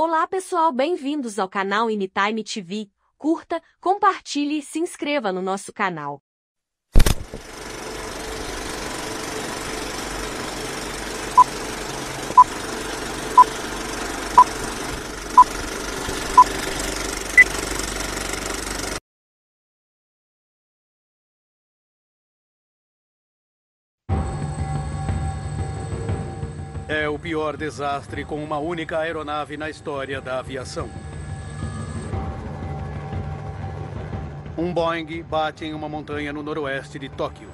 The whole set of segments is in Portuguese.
Olá pessoal, bem-vindos ao canal Anytime TV. Curta, compartilhe e se inscreva no nosso canal. É o pior desastre com uma única aeronave na história da aviação. Um Boeing bate em uma montanha no noroeste de Tóquio.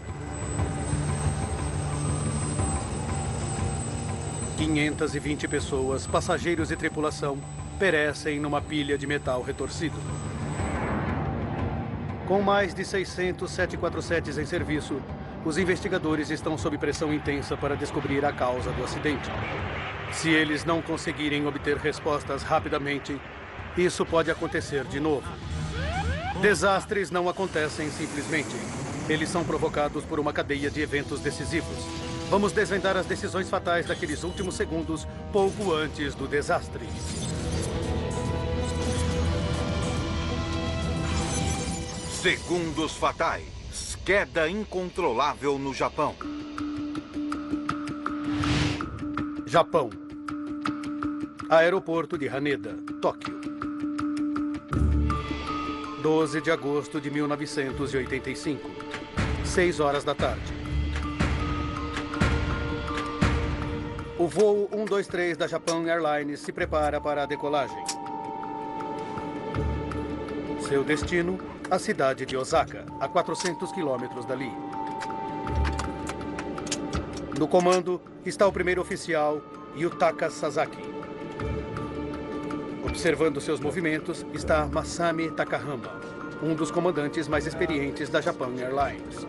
520 pessoas, passageiros e tripulação, perecem numa pilha de metal retorcido. Com mais de 600 747s em serviço, os investigadores estão sob pressão intensa para descobrir a causa do acidente. Se eles não conseguirem obter respostas rapidamente, isso pode acontecer de novo. Desastres não acontecem simplesmente. Eles são provocados por uma cadeia de eventos decisivos. Vamos desvendar as decisões fatais daqueles últimos segundos, pouco antes do desastre. Segundos fatais. Queda incontrolável no Japão. Japão. Aeroporto de Haneda, Tóquio. 12 de agosto de 1985. 6 horas da tarde. O voo 123 da Japan Airlines se prepara para a decolagem. Seu destino, a cidade de Osaka, a 400 quilômetros dali. No comando está o primeiro oficial, Yutaka Sasaki. Observando seus movimentos está Masami Takahama, um dos comandantes mais experientes da Japan Airlines.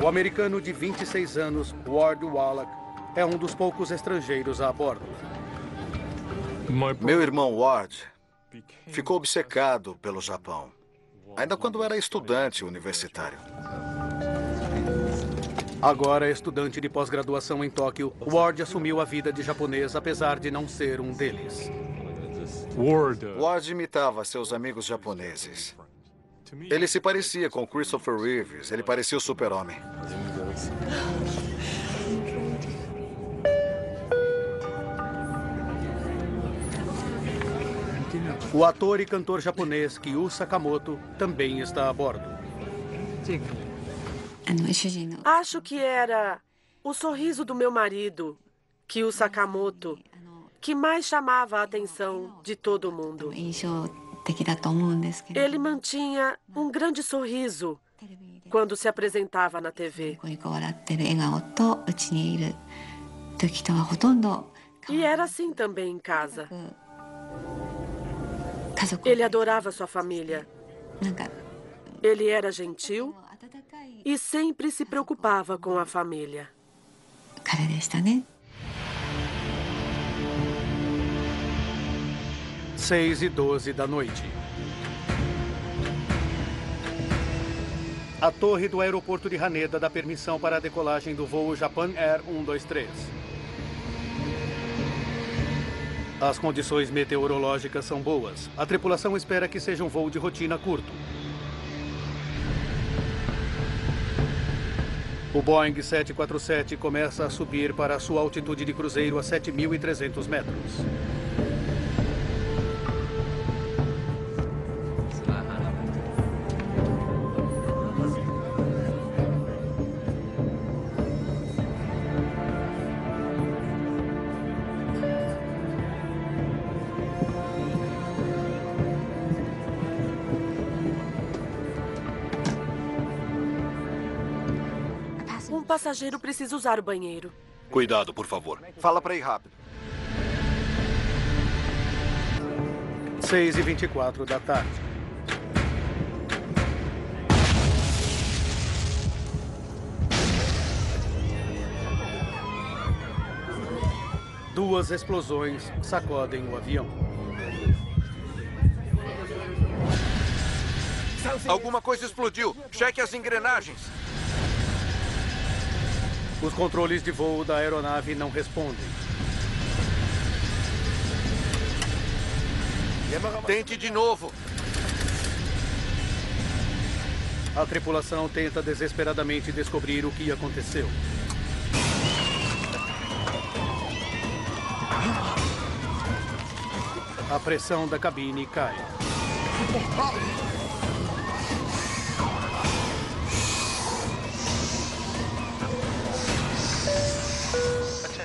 O americano de 26 anos, Ward Wallach, é um dos poucos estrangeiros a bordo. Meu irmão Ward ficou obcecado pelo Japão, ainda quando era estudante universitário. Agora estudante de pós-graduação em Tóquio, Ward assumiu a vida de japonês apesar de não ser um deles. Ward imitava seus amigos japoneses. Ele se parecia com Christopher Reeves, ele parecia o super-homem. O ator e cantor japonês Kyu Sakamoto também está a bordo. Acho que era o sorriso do meu marido, Kyu Sakamoto, que mais chamava a atenção de todo mundo. Ele mantinha um grande sorriso quando se apresentava na TV. E era assim também em casa. Ele adorava sua família. Ele era gentil e sempre se preocupava com a família. 6h12 da noite. A torre do aeroporto de Haneda dá permissão para a decolagem do voo Japan Air 123. As condições meteorológicas são boas. A tripulação espera que seja um voo de rotina curto. O Boeing 747 começa a subir para a sua altitude de cruzeiro a 7.300 metros. Um passageiro precisa usar o banheiro. Cuidado, por favor. Fala para ir rápido. 6h24 da tarde. Duas explosões sacodem o avião. Alguma coisa explodiu. Cheque as engrenagens. Os controles de voo da aeronave não respondem. Tente de novo. A tripulação tenta desesperadamente descobrir o que aconteceu. A pressão da cabine cai.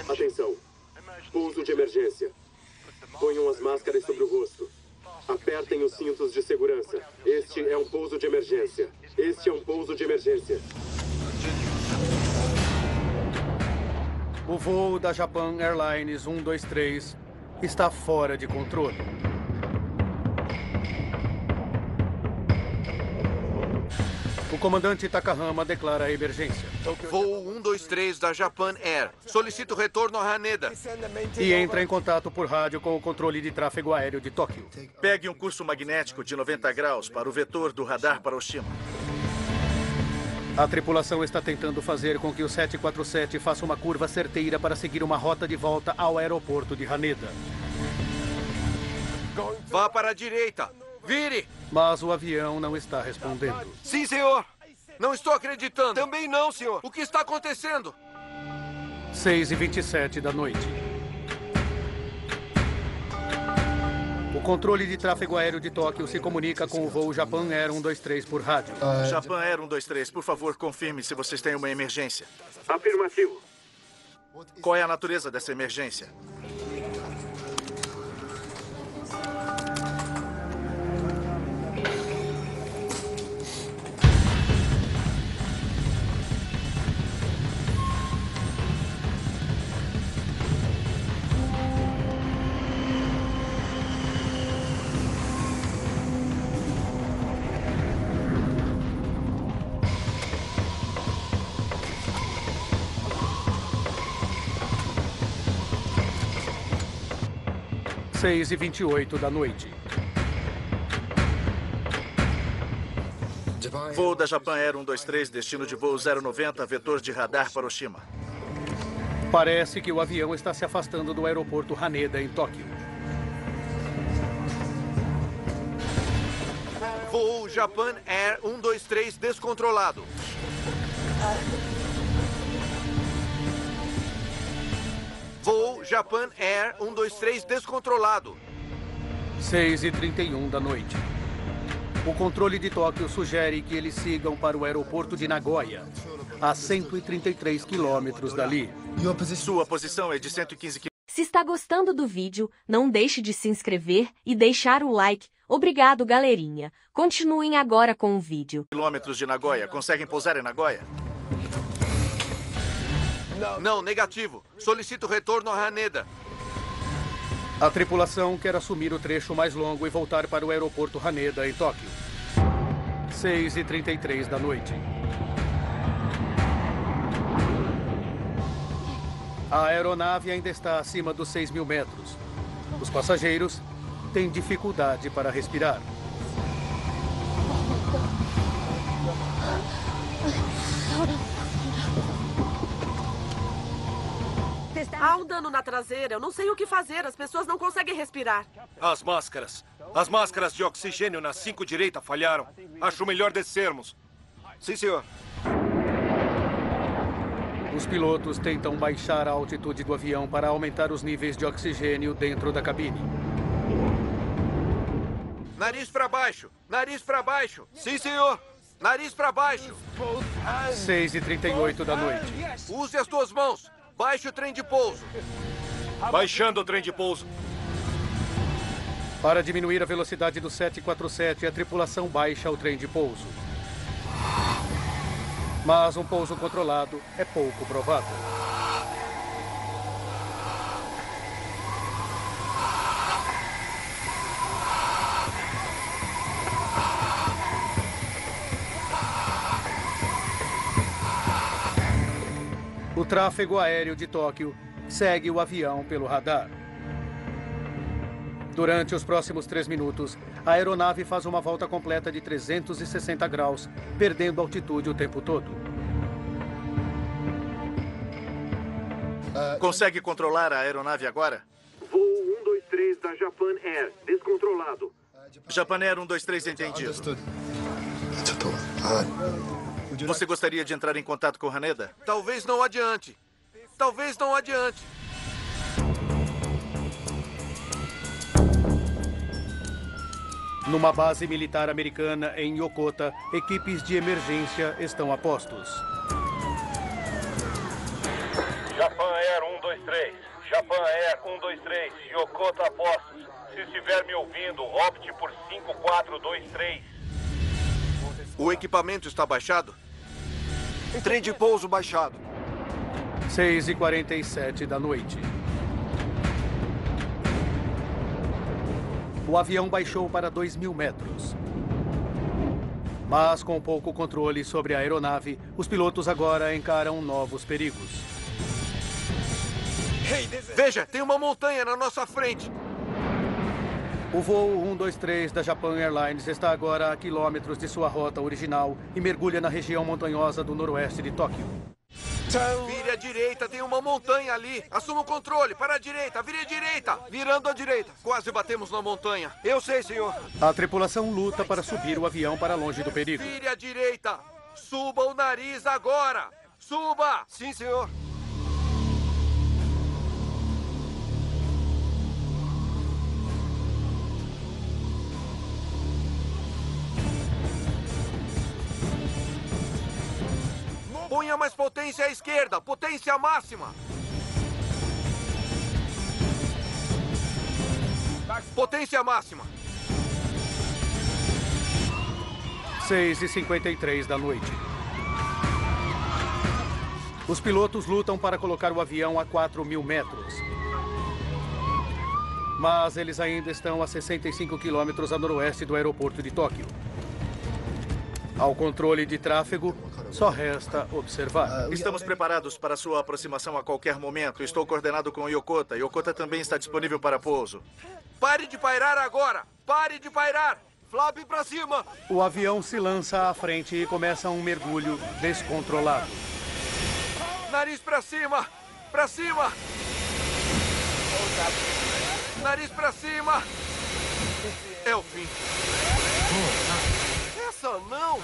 Atenção. Pouso de emergência. Ponham as máscaras sobre o rosto. Apertem os cintos de segurança. Este é um pouso de emergência. Este é um pouso de emergência. O voo da Japan Airlines 123 está fora de controle. O comandante Takahama declara a emergência. Voo 123 da Japan Air. Solicito retorno a Haneda. E entra em contato por rádio com o controle de tráfego aéreo de Tóquio. Pegue um curso magnético de 90 graus para o vetor do radar para Oshima. A tripulação está tentando fazer com que o 747 faça uma curva certeira para seguir uma rota de volta ao aeroporto de Haneda. Vá para a direita. Vire! Mas o avião não está respondendo. Sim, senhor. Não estou acreditando. Também não, senhor. O que está acontecendo? 6h27 da noite. O controle de tráfego aéreo de Tóquio se comunica com o voo Japan Air 123 por rádio. Japan Air 123, por favor, confirme se vocês têm uma emergência. Afirmativo. Qual é a natureza dessa emergência? Seis e 28 da noite. Voo da Japan Air 123, destino de voo 090, vetor de radar para Oshima. Parece que o avião está se afastando do aeroporto Haneda, em Tóquio. Voo Japan Air 123 descontrolado. Voo Japan Air 123 descontrolado. 6h31 da noite. O controle de Tóquio sugere que eles sigam para o aeroporto de Nagoya, a 133 quilômetros dali. Sua posição é de 115 km. Se está gostando do vídeo, não deixe de se inscrever e deixar o like. Obrigado, galerinha. Continuem agora com o vídeo. De Nagoya. Conseguem pousar em Nagoya? Não, negativo. Solicito retorno a Haneda. A tripulação quer assumir o trecho mais longo e voltar para o aeroporto Haneda, em Tóquio. 6h33 da noite. A aeronave ainda está acima dos 6.000 metros. Os passageiros têm dificuldade para respirar. Há um dano na traseira. Eu não sei o que fazer. As pessoas não conseguem respirar. As máscaras. As máscaras de oxigênio na 5 direita falharam. Acho melhor descermos. Sim, senhor. Os pilotos tentam baixar a altitude do avião para aumentar os níveis de oxigênio dentro da cabine. Nariz para baixo. Nariz para baixo. Sim, senhor. Nariz para baixo. 6h38 da noite. Use as duas mãos. Baixe o trem de pouso. Baixando o trem de pouso. Para diminuir a velocidade do 747, a tripulação baixa o trem de pouso. Mas um pouso controlado é pouco provável. O tráfego aéreo de Tóquio segue o avião pelo radar. Durante os próximos 3 minutos, a aeronave faz uma volta completa de 360 graus, perdendo altitude o tempo todo. Consegue controlar a aeronave agora? Voo 123 da Japan Air, descontrolado. Japan Air 123, entendido. Você gostaria de entrar em contato com Haneda? Talvez não adiante. Talvez não adiante. Numa base militar americana em Yokota, equipes de emergência estão a postos. Japan Air 123. Japan Air 123. Yokota a postos. Se estiver me ouvindo, opte por 5423. O equipamento está baixado? Trem de pouso baixado. 6h47 da noite. O avião baixou para 2.000 metros. Mas com pouco controle sobre a aeronave, os pilotos agora encaram novos perigos. Veja, tem uma montanha na nossa frente. O voo 123 da Japan Airlines está agora a quilômetros de sua rota original e mergulha na região montanhosa do noroeste de Tóquio. Vire à direita, tem uma montanha ali. Assuma o controle, para a direita, vire à direita. Virando à direita. Quase batemos na montanha. Eu sei, senhor. A tripulação luta para subir o avião para longe do perigo. Vire à direita. Suba o nariz agora. Suba. Sim, senhor. Ponha mais potência à esquerda. Potência máxima. Potência máxima. 6h53 da noite. Os pilotos lutam para colocar o avião a 4.000 metros. Mas eles ainda estão a 65 quilômetros a noroeste do aeroporto de Tóquio. Ao controle de tráfego, só resta observar. Estamos preparados para sua aproximação a qualquer momento. Estou coordenado com Yokota. Yokota também está disponível para pouso. Pare de pairar agora! Pare de pairar! Flap para cima! O avião se lança à frente e começa um mergulho descontrolado. Nariz para cima! Para cima! Nariz para cima! É o fim. Essa não!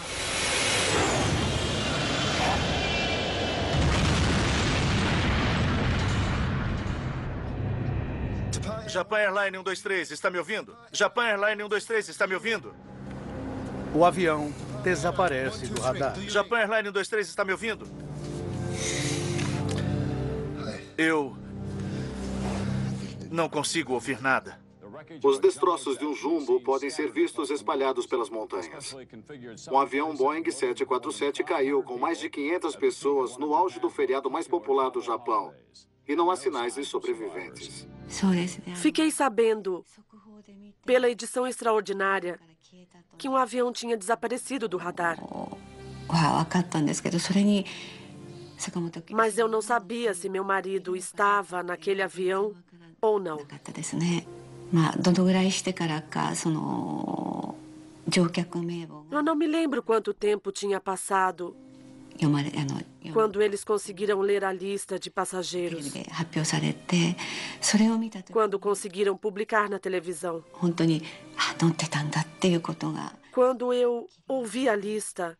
Japan Airline 123, está me ouvindo? Japan Airline 123, está me ouvindo? O avião desaparece do radar. Japan Airline 123, está me ouvindo? Eu não consigo ouvir nada. Os destroços de um jumbo podem ser vistos espalhados pelas montanhas. Um avião Boeing 747 caiu com mais de 500 pessoas no auge do feriado mais popular do Japão. E não há sinais de sobreviventes. Fiquei sabendo, pela edição extraordinária, que um avião tinha desaparecido do radar. Mas eu não sabia se meu marido estava naquele avião ou não. Eu não me lembro quanto tempo tinha passado quando eles conseguiram ler a lista de passageiros. Quando conseguiram publicar na televisão. Quando eu ouvi a lista,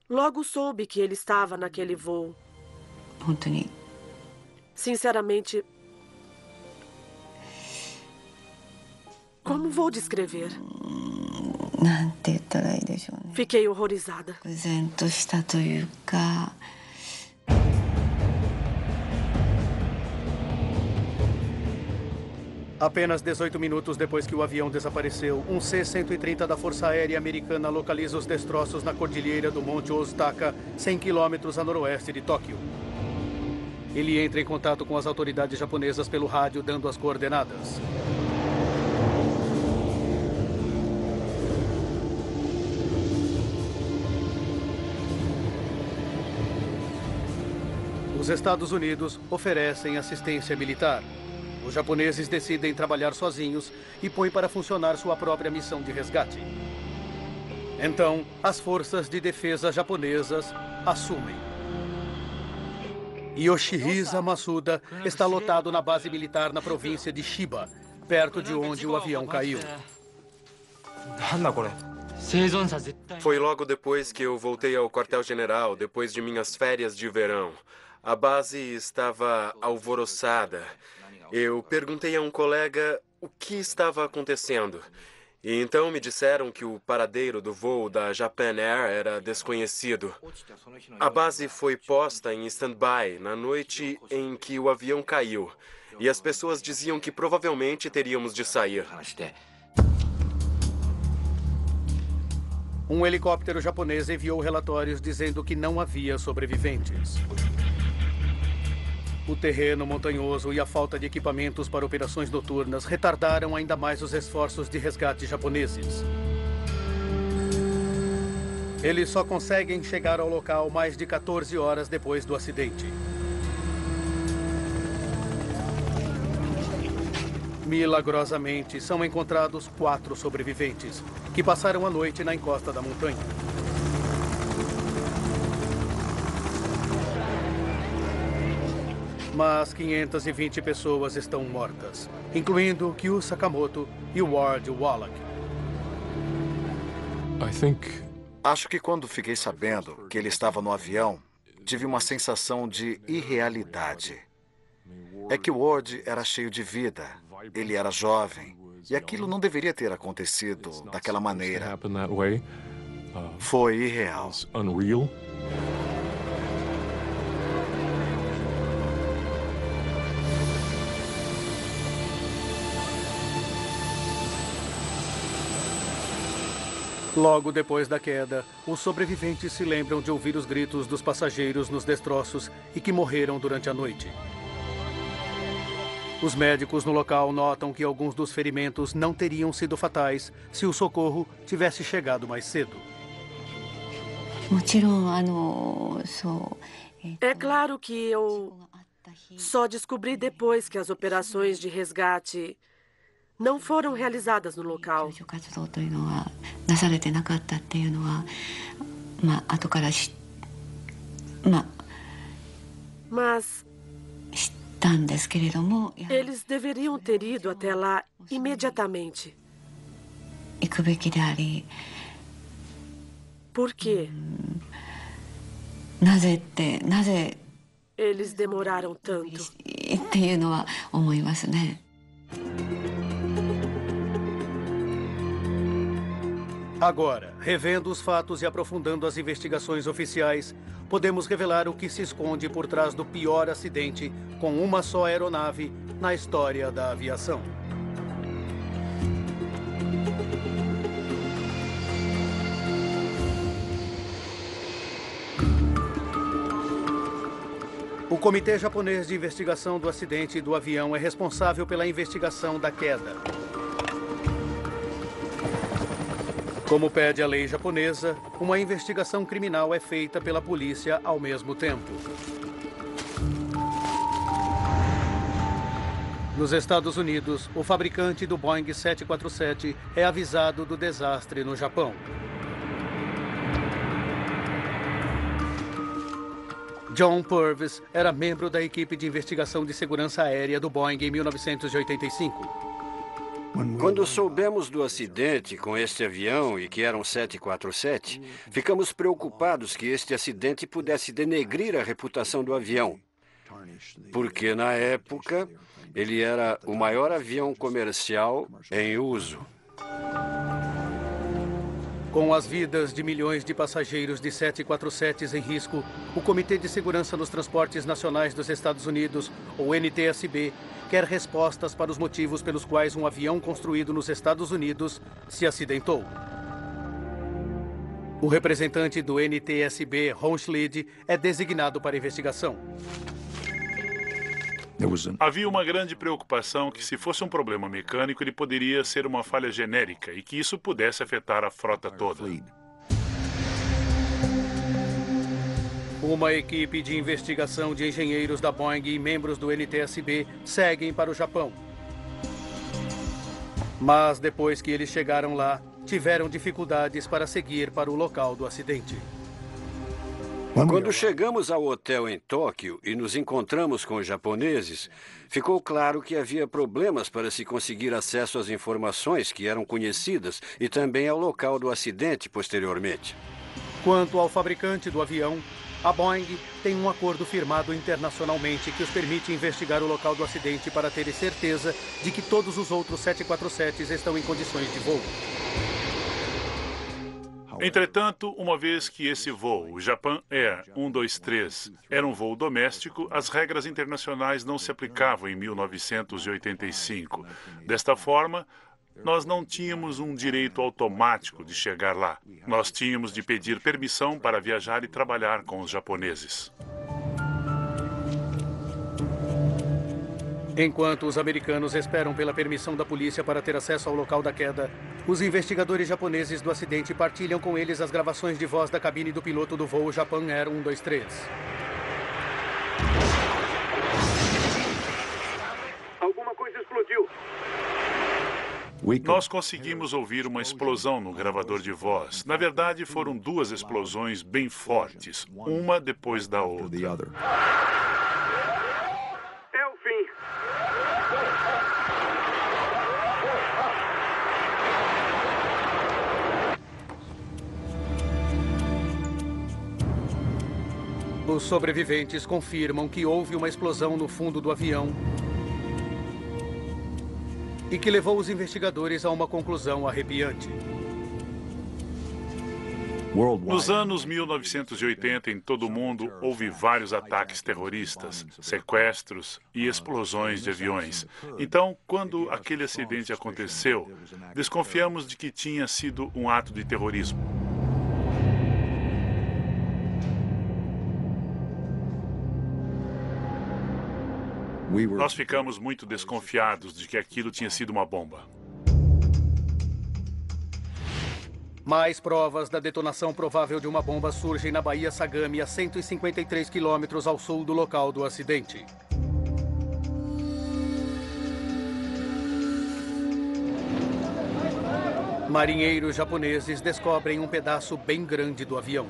logo soube que ele estava naquele voo. Sinceramente, como vou descrever? Fiquei horrorizada. Apenas 18 minutos depois que o avião desapareceu, um C-130 da Força Aérea Americana localiza os destroços na cordilheira do Monte Ozutaka, 100 quilômetros a noroeste de Tóquio. Ele entra em contato com as autoridades japonesas pelo rádio, dando as coordenadas. Os Estados Unidos oferecem assistência militar. Os japoneses decidem trabalhar sozinhos e põem para funcionar sua própria missão de resgate. Então, as forças de defesa japonesas assumem. Yoshihisa Masuda está lotado na base militar na província de Chiba, perto de onde o avião caiu. Foi logo depois que eu voltei ao quartel-general, depois de minhas férias de verão. A base estava alvoroçada. Eu perguntei a um colega o que estava acontecendo. E então me disseram que o paradeiro do voo da Japan Air era desconhecido. A base foi posta em stand-by na noite em que o avião caiu. E as pessoas diziam que provavelmente teríamos de sair. Um helicóptero japonês enviou relatórios dizendo que não havia sobreviventes. O terreno montanhoso e a falta de equipamentos para operações noturnas retardaram ainda mais os esforços de resgate japoneses. Eles só conseguem chegar ao local mais de 14 horas depois do acidente. Milagrosamente, são encontrados 4 sobreviventes, que passaram a noite na encosta da montanha. Mas 520 pessoas estão mortas, incluindo Kyu Sakamoto e Ward Wallach. Acho que quando fiquei sabendo que ele estava no avião, tive uma sensação de irrealidade. É que o Ward era cheio de vida, ele era jovem, e aquilo não deveria ter acontecido daquela maneira. Foi irreal. Logo depois da queda, os sobreviventes se lembram de ouvir os gritos dos passageiros nos destroços e que morreram durante a noite. Os médicos no local notam que alguns dos ferimentos não teriam sido fatais se o socorro tivesse chegado mais cedo. É claro que eu só descobri depois que as operações de resgate não foram realizadas no local. Mas eles deveriam ter ido até lá imediatamente. Por quê? Eles demoraram tanto. Agora, revendo os fatos e aprofundando as investigações oficiais, podemos revelar o que se esconde por trás do pior acidente com uma só aeronave na história da aviação. O Comitê Japonês de Investigação do Acidente do Avião é responsável pela investigação da queda. Como pede a lei japonesa, uma investigação criminal é feita pela polícia ao mesmo tempo. Nos Estados Unidos, o fabricante do Boeing 747 é avisado do desastre no Japão. John Purvis era membro da equipe de investigação de segurança aérea do Boeing em 1985. Quando soubemos do acidente com este avião e que era um 747, ficamos preocupados que este acidente pudesse denegrir a reputação do avião. Porque, na época, ele era o maior avião comercial em uso. Com as vidas de milhões de passageiros de 747s em risco, o Comitê de Segurança nos Transportes Nacionais dos Estados Unidos, ou NTSB, quer respostas para os motivos pelos quais um avião construído nos Estados Unidos se acidentou. O representante do NTSB, Ron Schlid, é designado para a investigação. Havia uma grande preocupação que, se fosse um problema mecânico, ele poderia ser uma falha genérica e que isso pudesse afetar a frota toda. Uma equipe de investigação de engenheiros da Boeing e membros do NTSB seguem para o Japão. Mas depois que eles chegaram lá, tiveram dificuldades para seguir para o local do acidente. Quando chegamos ao hotel em Tóquio e nos encontramos com os japoneses, ficou claro que havia problemas para se conseguir acesso às informações que eram conhecidas e também ao local do acidente posteriormente. Quanto ao fabricante do avião, a Boeing tem um acordo firmado internacionalmente que os permite investigar o local do acidente para ter certeza de que todos os outros 747s estão em condições de voo. Entretanto, uma vez que esse voo, o Japan Air 123, era um voo doméstico, as regras internacionais não se aplicavam em 1985. Desta forma, nós não tínhamos um direito automático de chegar lá. Nós tínhamos de pedir permissão para viajar e trabalhar com os japoneses. Enquanto os americanos esperam pela permissão da polícia para ter acesso ao local da queda, os investigadores japoneses do acidente partilham com eles as gravações de voz da cabine do piloto do voo Japan Air 123. Alguma coisa explodiu. Nós conseguimos ouvir uma explosão no gravador de voz. Na verdade, foram duas explosões bem fortes, uma depois da outra. É o fim. Os sobreviventes confirmam que houve uma explosão no fundo do avião e que levou os investigadores a uma conclusão arrepiante. Nos anos 1980, em todo o mundo, houve vários ataques terroristas, sequestros e explosões de aviões. Então, quando aquele acidente aconteceu, desconfiamos de que tinha sido um ato de terrorismo. Nós ficamos muito desconfiados de que aquilo tinha sido uma bomba. Mais provas da detonação provável de uma bomba surgem na Baía Sagami, a 153 quilômetros ao sul do local do acidente. Marinheiros japoneses descobrem um pedaço bem grande do avião.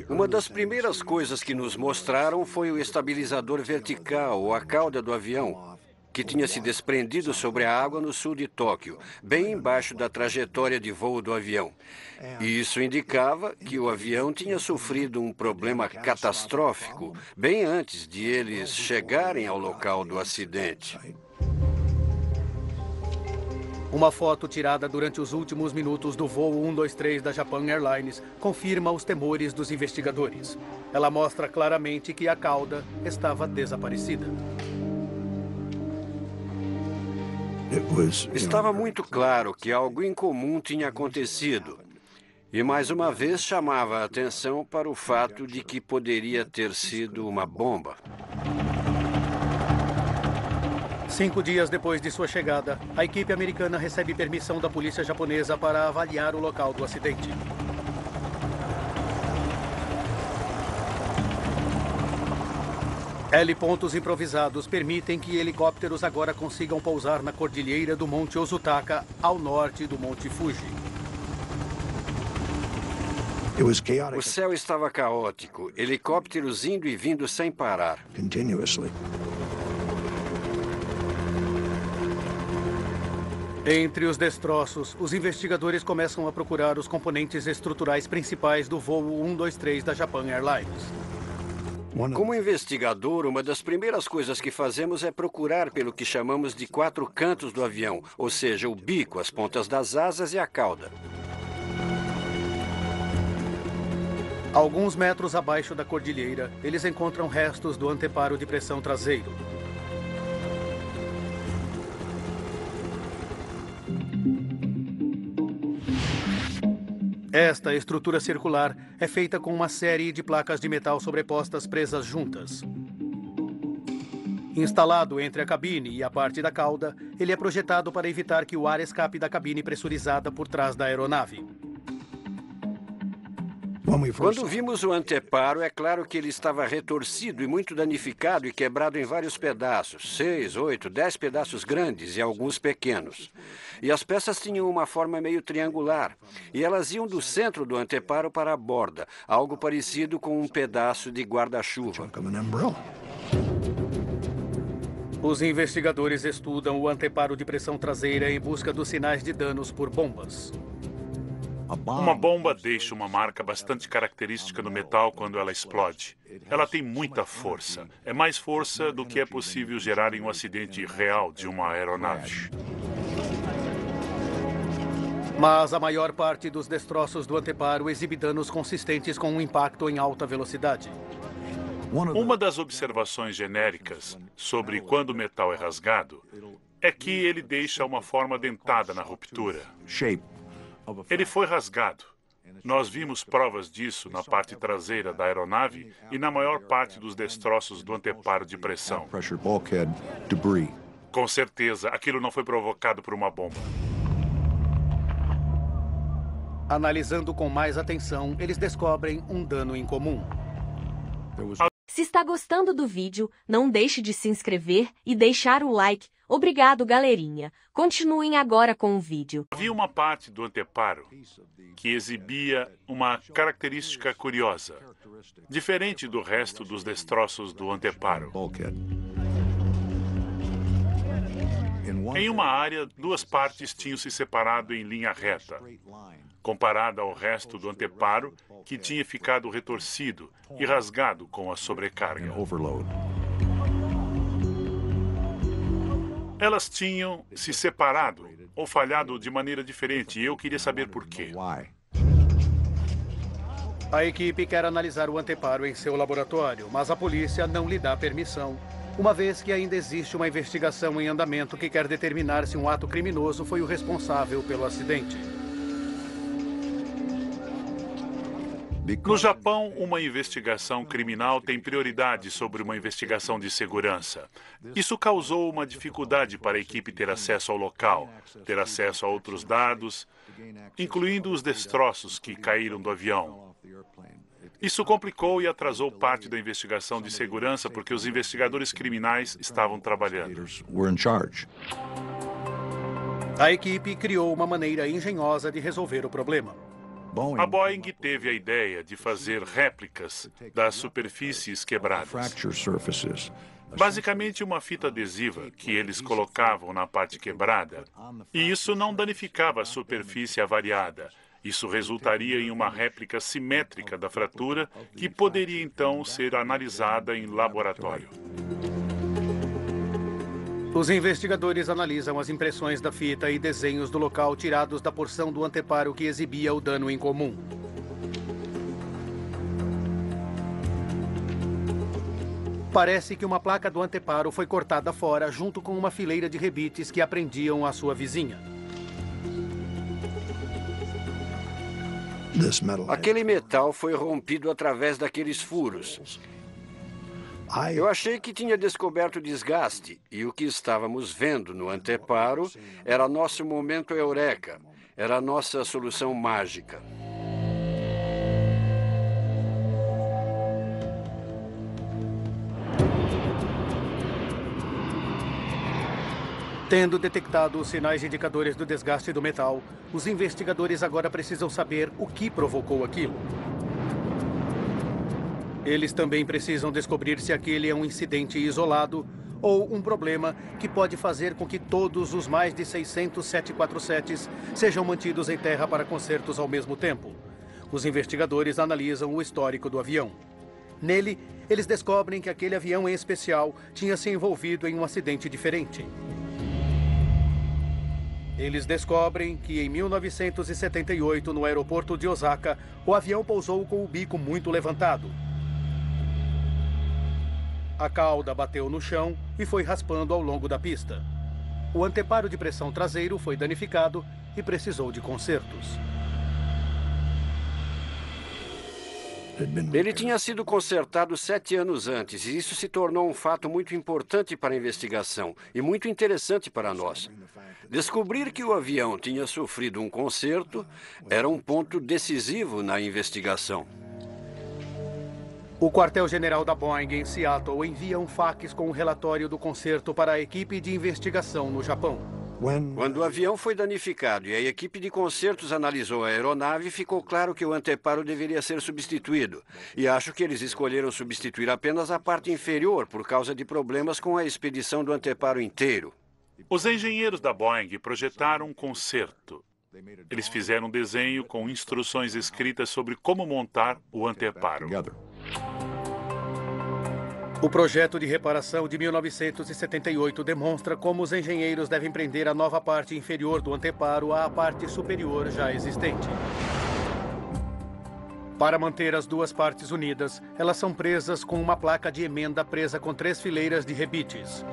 Uma das primeiras coisas que nos mostraram foi o estabilizador vertical, ou a cauda do avião, que tinha se desprendido sobre a água no sul de Tóquio, bem embaixo da trajetória de voo do avião. E isso indicava que o avião tinha sofrido um problema catastrófico bem antes de eles chegarem ao local do acidente. Uma foto tirada durante os últimos minutos do voo 123 da Japan Airlines confirma os temores dos investigadores. Ela mostra claramente que a cauda estava desaparecida. Estava muito claro que algo incomum tinha acontecido. E mais uma vez chamava a atenção para o fato de que poderia ter sido uma bomba. 5 dias depois de sua chegada, a equipe americana recebe permissão da polícia japonesa para avaliar o local do acidente. Helipontos improvisados permitem que helicópteros agora consigam pousar na cordilheira do Monte Ozutaka, ao norte do Monte Fuji. O céu estava caótico, helicópteros indo e vindo sem parar. Entre os destroços, os investigadores começam a procurar os componentes estruturais principais do voo 123 da Japan Airlines. Como investigador, uma das primeiras coisas que fazemos é procurar pelo que chamamos de 4 cantos do avião, ou seja, o bico, as pontas das asas e a cauda. Alguns metros abaixo da cordilheira, eles encontram restos do anteparo de pressão traseiro. Esta estrutura circular é feita com uma série de placas de metal sobrepostas presas juntas. Instalado entre a cabine e a parte da cauda, ele é projetado para evitar que o ar escape da cabine pressurizada por trás da aeronave. Quando vimos o anteparo, é claro que ele estava retorcido e muito danificado e quebrado em vários pedaços, 6, 8, 10 pedaços grandes e alguns pequenos. E as peças tinham uma forma meio triangular, e elas iam do centro do anteparo para a borda, algo parecido com um pedaço de guarda-chuva. Os investigadores estudam o anteparo de pressão traseira em busca dos sinais de danos por bombas. Uma bomba deixa uma marca bastante característica no metal quando ela explode. Ela tem muita força. É mais força do que é possível gerar em um acidente real de uma aeronave. Mas a maior parte dos destroços do anteparo exibe danos consistentes com um impacto em alta velocidade. Uma das observações genéricas sobre quando o metal é rasgado é que ele deixa uma forma dentada na ruptura. Ele foi rasgado. Nós vimos provas disso na parte traseira da aeronave e na maior parte dos destroços do anteparo de pressão. Com certeza, aquilo não foi provocado por uma bomba. Analisando com mais atenção, eles descobrem um dano incomum. Se está gostando do vídeo, não deixe de se inscrever e deixar o like. Obrigado, galerinha. Continuem agora com o vídeo. Havia uma parte do anteparo que exibia uma característica curiosa, diferente do resto dos destroços do anteparo. Em uma área, duas partes tinham se separado em linha reta, comparada ao resto do anteparo, que tinha ficado retorcido e rasgado com a sobrecarga. Elas tinham se separado ou falhado de maneira diferente, e eu queria saber por quê. A equipe quer analisar o anteparo em seu laboratório, mas a polícia não lhe dá permissão, uma vez que ainda existe uma investigação em andamento que quer determinar se um ato criminoso foi o responsável pelo acidente. No Japão, uma investigação criminal tem prioridade sobre uma investigação de segurança. Isso causou uma dificuldade para a equipe ter acesso ao local, ter acesso a outros dados, incluindo os destroços que caíram do avião. Isso complicou e atrasou parte da investigação de segurança porque os investigadores criminais estavam trabalhando. A equipe criou uma maneira engenhosa de resolver o problema. A Boeing teve a ideia de fazer réplicas das superfícies quebradas. Basicamente uma fita adesiva que eles colocavam na parte quebrada. E isso não danificava a superfície avariada. Isso resultaria em uma réplica simétrica da fratura que poderia então ser analisada em laboratório. Os investigadores analisam as impressões da fita e desenhos do local tirados da porção do anteparo que exibia o dano incomum. Parece que uma placa do anteparo foi cortada fora junto com uma fileira de rebites que prendiam a sua vizinha. Aquele metal foi rompido através daqueles furos. Eu achei que tinha descoberto desgaste, e o que estávamos vendo no anteparo era nosso momento eureka, era a nossa solução mágica. Tendo detectado os sinais indicadores do desgaste do metal, os investigadores agora precisam saber o que provocou aquilo. Eles também precisam descobrir se aquele é um incidente isolado ou um problema que pode fazer com que todos os mais de 600 747s sejam mantidos em terra para consertos ao mesmo tempo. Os investigadores analisam o histórico do avião. Nele, eles descobrem que aquele avião em especial tinha se envolvido em um acidente diferente. Eles descobrem que em 1978, no aeroporto de Osaka, o avião pousou com o bico muito levantado. A cauda bateu no chão e foi raspando ao longo da pista. O anteparo de pressão traseiro foi danificado e precisou de consertos. Ele tinha sido consertado 7 anos antes, e isso se tornou um fato muito importante para a investigação e muito interessante para nós. Descobrir que o avião tinha sofrido um conserto era um ponto decisivo na investigação. O quartel-general da Boeing em Seattle envia um fax com um relatório do conserto para a equipe de investigação no Japão. Quando o avião foi danificado e a equipe de consertos analisou a aeronave, ficou claro que o anteparo deveria ser substituído. E acho que eles escolheram substituir apenas a parte inferior por causa de problemas com a expedição do anteparo inteiro. Os engenheiros da Boeing projetaram um conserto. Eles fizeram um desenho com instruções escritas sobre como montar o anteparo. O projeto de reparação de 1978 demonstra como os engenheiros devem prender a nova parte inferior do anteparo à parte superior já existente. Para manter as duas partes unidas, elas são presas com uma placa de emenda presa com 3 fileiras de rebites.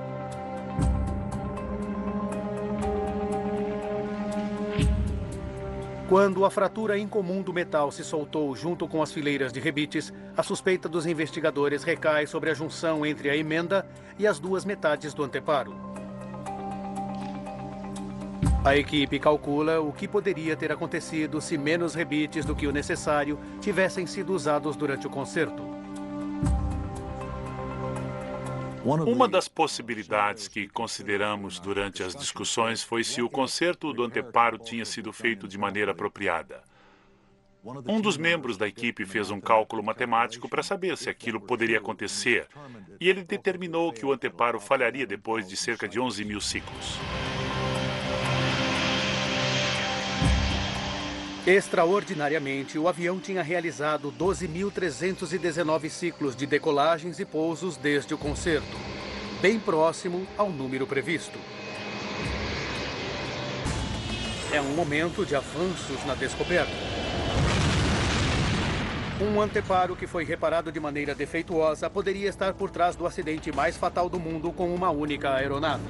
Quando a fratura incomum do metal se soltou junto com as fileiras de rebites, a suspeita dos investigadores recai sobre a junção entre a emenda e as duas metades do anteparo. A equipe calcula o que poderia ter acontecido se menos rebites do que o necessário tivessem sido usados durante o conserto. Uma das possibilidades que consideramos durante as discussões foi se o conserto do anteparo tinha sido feito de maneira apropriada. Um dos membros da equipe fez um cálculo matemático para saber se aquilo poderia acontecer, e ele determinou que o anteparo falharia depois de cerca de 11 mil ciclos. Extraordinariamente, o avião tinha realizado 12.319 ciclos de decolagens e pousos desde o concerto, bem próximo ao número previsto. É um momento de avanços na descoberta. Um anteparo que foi reparado de maneira defeituosa poderia estar por trás do acidente mais fatal do mundo com uma única aeronave.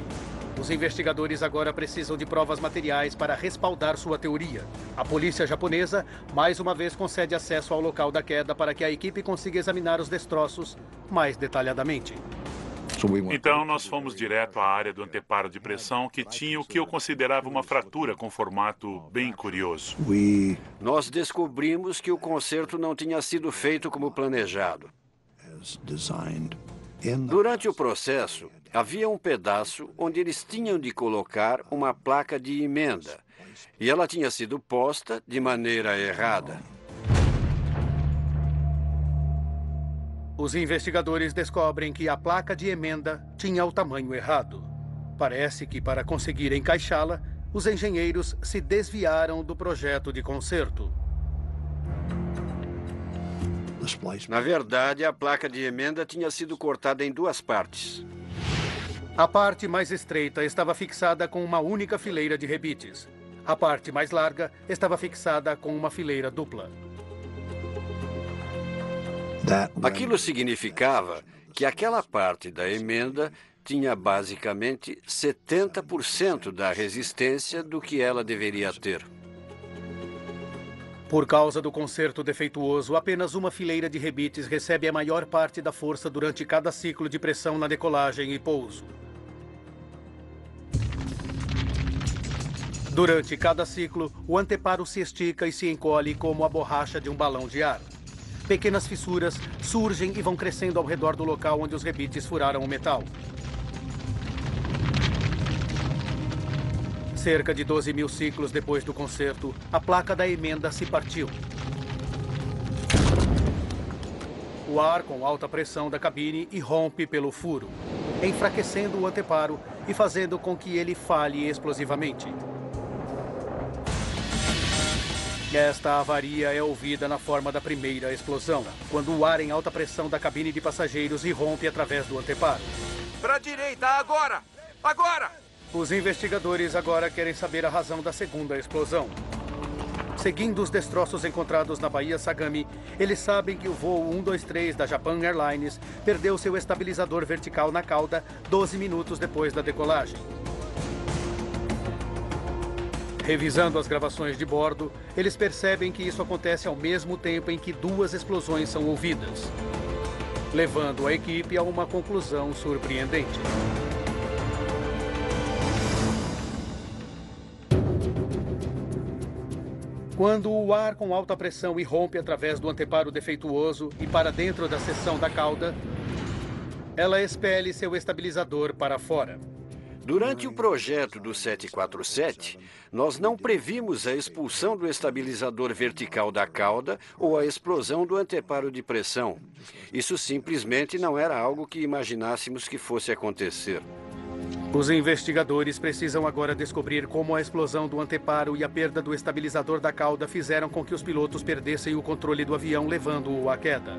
Os investigadores agora precisam de provas materiais para respaldar sua teoria. A polícia japonesa, mais uma vez, concede acesso ao local da queda para que a equipe consiga examinar os destroços mais detalhadamente. Então, nós fomos direto à área do anteparo de pressão, que tinha o que eu considerava uma fratura com formato bem curioso. Nós descobrimos que o conserto não tinha sido feito como planejado. Durante o processo, havia um pedaço onde eles tinham de colocar uma placa de emenda, e ela tinha sido posta de maneira errada. Os investigadores descobrem que a placa de emenda tinha o tamanho errado. Parece que, para conseguir encaixá-la, os engenheiros se desviaram do projeto de conserto. Na verdade, a placa de emenda tinha sido cortada em 2 partes. A parte mais estreita estava fixada com uma única fileira de rebites. A parte mais larga estava fixada com uma fileira dupla. Aquilo significava que aquela parte da emenda tinha basicamente 70% da resistência do que ela deveria ter. Por causa do conserto defeituoso, apenas uma fileira de rebites recebe a maior parte da força durante cada ciclo de pressão na decolagem e pouso. Durante cada ciclo, o anteparo se estica e se encolhe como a borracha de um balão de ar. Pequenas fissuras surgem e vão crescendo ao redor do local onde os rebites furaram o metal. Cerca de 12 mil ciclos depois do conserto, a placa da emenda se partiu. O ar com alta pressão da cabine irrompe pelo furo, enfraquecendo o anteparo e fazendo com que ele falhe explosivamente. Esta avaria é ouvida na forma da primeira explosão, quando o ar em alta pressão da cabine de passageiros irrompe através do anteparo. Para a direita, agora! Agora! Os investigadores agora querem saber a razão da segunda explosão. Seguindo os destroços encontrados na Baía Sagami, eles sabem que o voo 123 da Japan Airlines perdeu seu estabilizador vertical na cauda 12 minutos depois da decolagem. Revisando as gravações de bordo, eles percebem que isso acontece ao mesmo tempo em que duas explosões são ouvidas, levando a equipe a uma conclusão surpreendente. Quando o ar com alta pressão irrompe através do anteparo defeituoso e para dentro da seção da cauda, ela expele seu estabilizador para fora. Durante o projeto do 747, nós não previmos a expulsão do estabilizador vertical da cauda ou a explosão do anteparo de pressão. Isso simplesmente não era algo que imaginássemos que fosse acontecer. Os investigadores precisam agora descobrir como a explosão do anteparo e a perda do estabilizador da cauda fizeram com que os pilotos perdessem o controle do avião, levando-o à queda.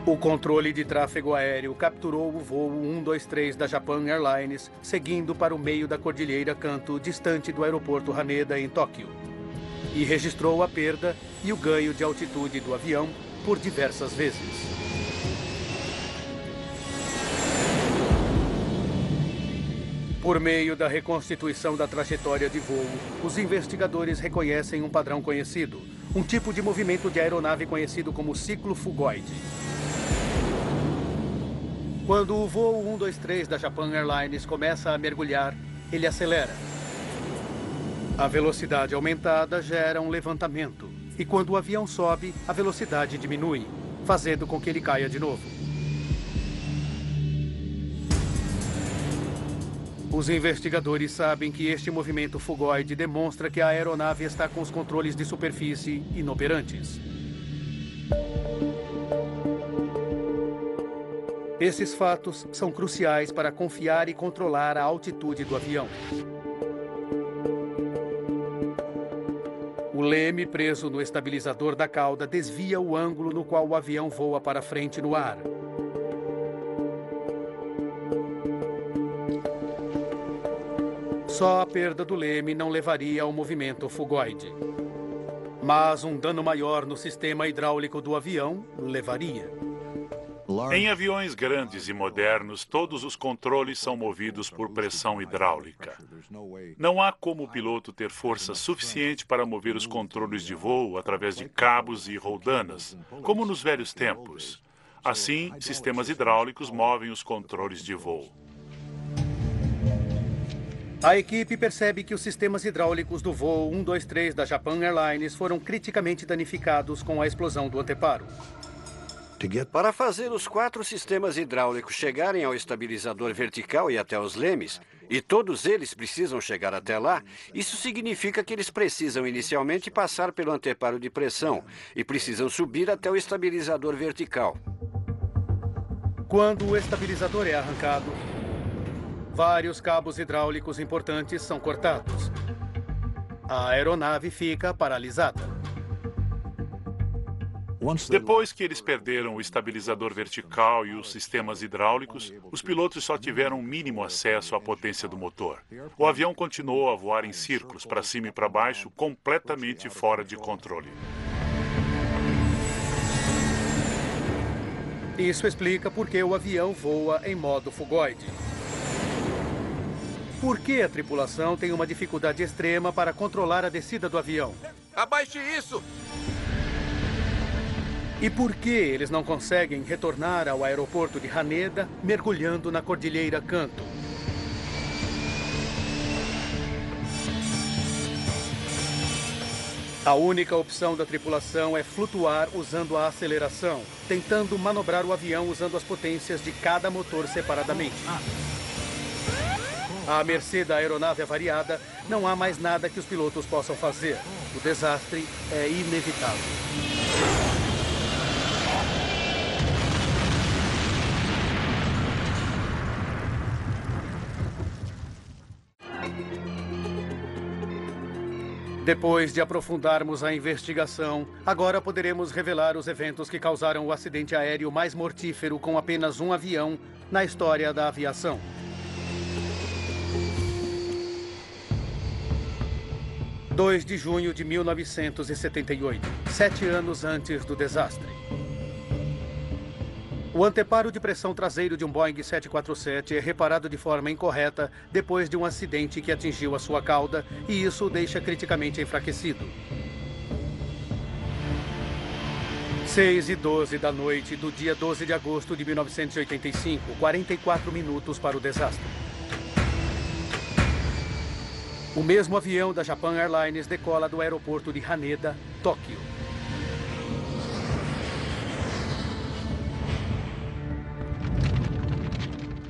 O controle de tráfego aéreo capturou o voo 123 da Japan Airlines, seguindo para o meio da Cordilheira Kanto, distante do aeroporto Haneda, em Tóquio, e registrou a perda e o ganho de altitude do avião por diversas vezes. Por meio da reconstituição da trajetória de voo, os investigadores reconhecem um padrão conhecido, um tipo de movimento de aeronave conhecido como ciclo fugoide. Quando o voo 123 da Japan Airlines começa a mergulhar, ele acelera. A velocidade aumentada gera um levantamento, e quando o avião sobe, a velocidade diminui, fazendo com que ele caia de novo. Os investigadores sabem que este movimento fugoide demonstra que a aeronave está com os controles de superfície inoperantes. Esses fatos são cruciais para confiar e controlar a altitude do avião. O leme preso no estabilizador da cauda desvia o ângulo no qual o avião voa para frente no ar. Só a perda do leme não levaria ao movimento fugoide. Mas um dano maior no sistema hidráulico do avião levaria. Em aviões grandes e modernos, todos os controles são movidos por pressão hidráulica. Não há como o piloto ter força suficiente para mover os controles de voo através de cabos e roldanas, como nos velhos tempos. Assim, sistemas hidráulicos movem os controles de voo. A equipe percebe que os sistemas hidráulicos do voo 123 da Japan Airlines foram criticamente danificados com a explosão do anteparo. Para fazer os 4 sistemas hidráulicos chegarem ao estabilizador vertical e até os lemes, e todos eles precisam chegar até lá, isso significa que eles precisam inicialmente passar pelo anteparo de pressão e precisam subir até o estabilizador vertical. Quando o estabilizador é arrancado, vários cabos hidráulicos importantes são cortados. A aeronave fica paralisada. Depois que eles perderam o estabilizador vertical e os sistemas hidráulicos, os pilotos só tiveram um mínimo acesso à potência do motor. O avião continuou a voar em círculos, para cima e para baixo, completamente fora de controle. Isso explica por que o avião voa em modo fugoide. Por que a tripulação tem uma dificuldade extrema para controlar a descida do avião? Abaixe isso! E por que eles não conseguem retornar ao aeroporto de Haneda, mergulhando na Cordilheira Kanto? A única opção da tripulação é flutuar usando a aceleração, tentando manobrar o avião usando as potências de cada motor separadamente. À mercê da aeronave avariada, não há mais nada que os pilotos possam fazer. O desastre é inevitável. Depois de aprofundarmos a investigação, agora poderemos revelar os eventos que causaram o acidente aéreo mais mortífero com apenas um avião na história da aviação. 2 de junho de 1978, 7 anos antes do desastre. O anteparo de pressão traseiro de um Boeing 747 é reparado de forma incorreta depois de um acidente que atingiu a sua cauda e isso o deixa criticamente enfraquecido. 6:12 da noite do dia 12 de agosto de 1985, 44 minutos para o desastre. O mesmo avião da Japan Airlines decola do aeroporto de Haneda, Tóquio.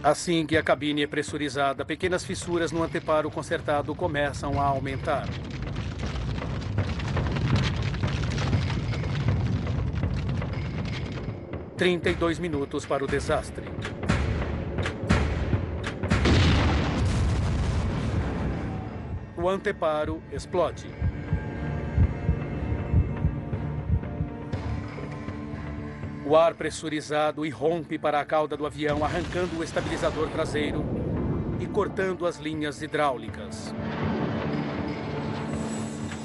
Assim que a cabine é pressurizada, pequenas fissuras no anteparo consertado começam a aumentar. – 32 minutos para o desastre. O anteparo explode. O ar pressurizado irrompe para a cauda do avião, arrancando o estabilizador traseiro e cortando as linhas hidráulicas.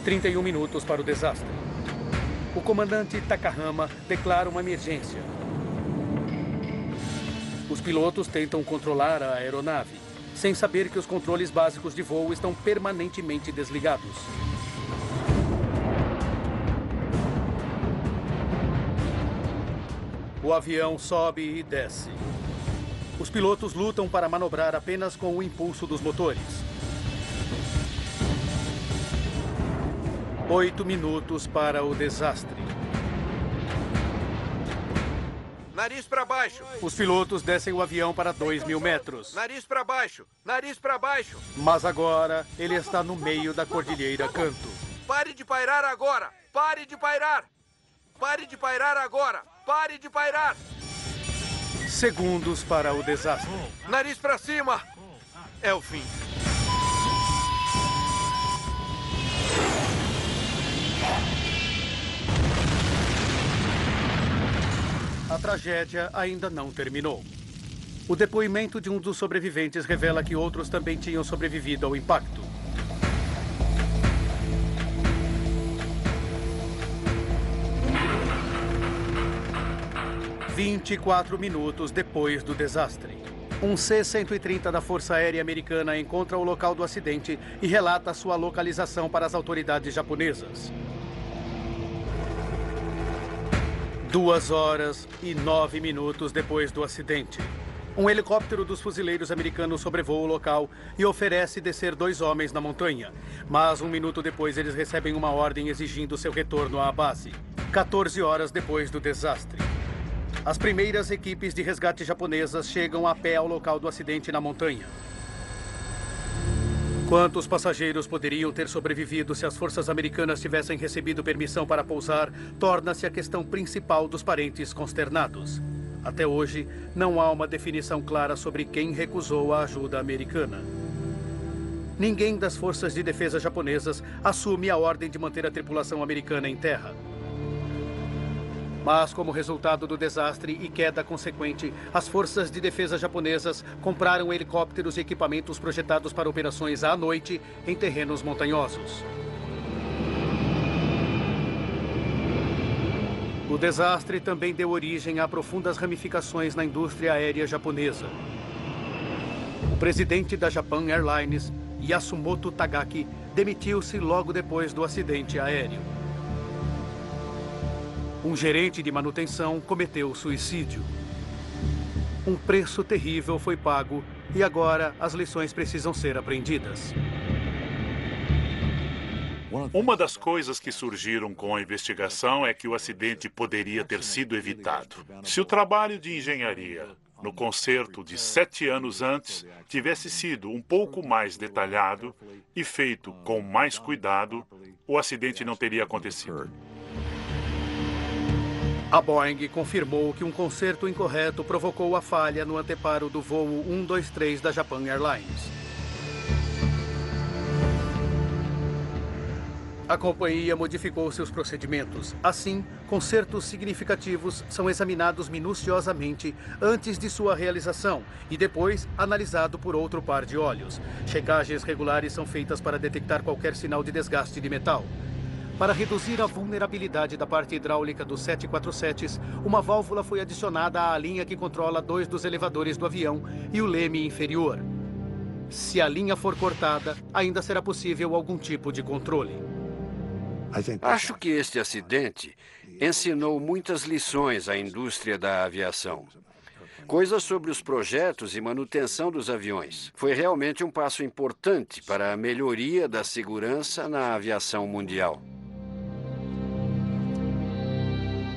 31 minutos para o desastre. O comandante Takahama declara uma emergência. Os pilotos tentam controlar a aeronave, sem saber que os controles básicos de voo estão permanentemente desligados. O avião sobe e desce. Os pilotos lutam para manobrar apenas com o impulso dos motores. 8 minutos para o desastre. Nariz para baixo. Os pilotos descem o avião para 2.000 metros. Nariz para baixo. Nariz para baixo. Mas agora ele está no meio da Cordilheira Kanto. Pare de pairar agora. Pare de pairar. Pare de pairar agora. Pare de pairar. Segundos para o desastre. Nariz para cima. É o fim. A tragédia ainda não terminou. O depoimento de um dos sobreviventes revela que outros também tinham sobrevivido ao impacto. – 24 minutos depois do desastre. Um C-130 da Força Aérea Americana encontra o local do acidente e relata sua localização para as autoridades japonesas. 2 horas e 9 minutos depois do acidente. Um helicóptero dos fuzileiros americanos sobrevoa o local e oferece descer 2 homens na montanha. Mas 1 minuto depois eles recebem uma ordem exigindo seu retorno à base. 14 horas depois do desastre. As primeiras equipes de resgate japonesas chegam a pé ao local do acidente na montanha. Quantos passageiros poderiam ter sobrevivido se as forças americanas tivessem recebido permissão para pousar, torna-se a questão principal dos parentes consternados. Até hoje, não há uma definição clara sobre quem recusou a ajuda americana. Ninguém das forças de defesa japonesas assume a ordem de manter a tripulação americana em terra. Mas, como resultado do desastre e queda consequente, as forças de defesa japonesas compraram helicópteros e equipamentos projetados para operações à noite em terrenos montanhosos. O desastre também deu origem a profundas ramificações na indústria aérea japonesa. O presidente da Japan Airlines, Yasumoto Tagaki, demitiu-se logo depois do acidente aéreo. Um gerente de manutenção cometeu suicídio. Um preço terrível foi pago e agora as lições precisam ser aprendidas. Uma das coisas que surgiram com a investigação é que o acidente poderia ter sido evitado. Se o trabalho de engenharia no concerto de 7 anos antes tivesse sido um pouco mais detalhado e feito com mais cuidado, o acidente não teria acontecido. A Boeing confirmou que um conserto incorreto provocou a falha no anteparo do voo 123 da Japan Airlines. A companhia modificou seus procedimentos. Assim, consertos significativos são examinados minuciosamente antes de sua realização e depois analisado por outro par de olhos. Checagens regulares são feitas para detectar qualquer sinal de desgaste de metal. Para reduzir a vulnerabilidade da parte hidráulica dos 747s, uma válvula foi adicionada à linha que controla 2 dos elevadores do avião e o leme inferior. Se a linha for cortada, ainda será possível algum tipo de controle. Acho que este acidente ensinou muitas lições à indústria da aviação. Coisas sobre os projetos e manutenção dos aviões. Foi realmente um passo importante para a melhoria da segurança na aviação mundial.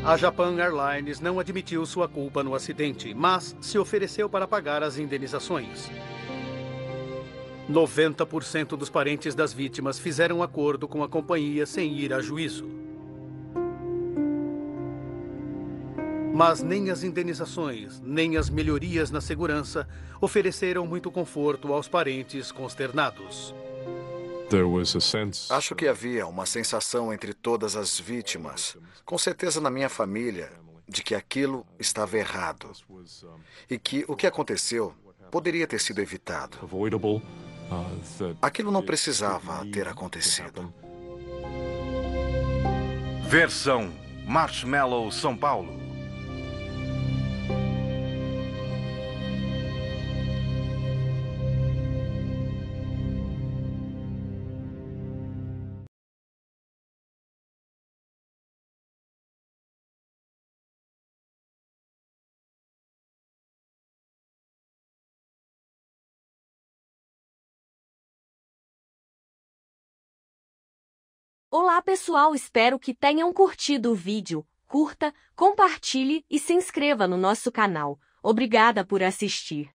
A Japan Airlines não admitiu sua culpa no acidente, mas se ofereceu para pagar as indenizações. 90% dos parentes das vítimas fizeram acordo com a companhia sem ir a juízo. Mas nem as indenizações, nem as melhorias na segurança ofereceram muito conforto aos parentes consternados. Acho que havia uma sensação entre todas as vítimas, com certeza na minha família, de que aquilo estava errado e que o que aconteceu poderia ter sido evitado. Aquilo não precisava ter acontecido. Versão Marshmallow São Paulo. Olá pessoal, espero que tenham curtido o vídeo. Curta, compartilhe e se inscreva no nosso canal. Obrigada por assistir.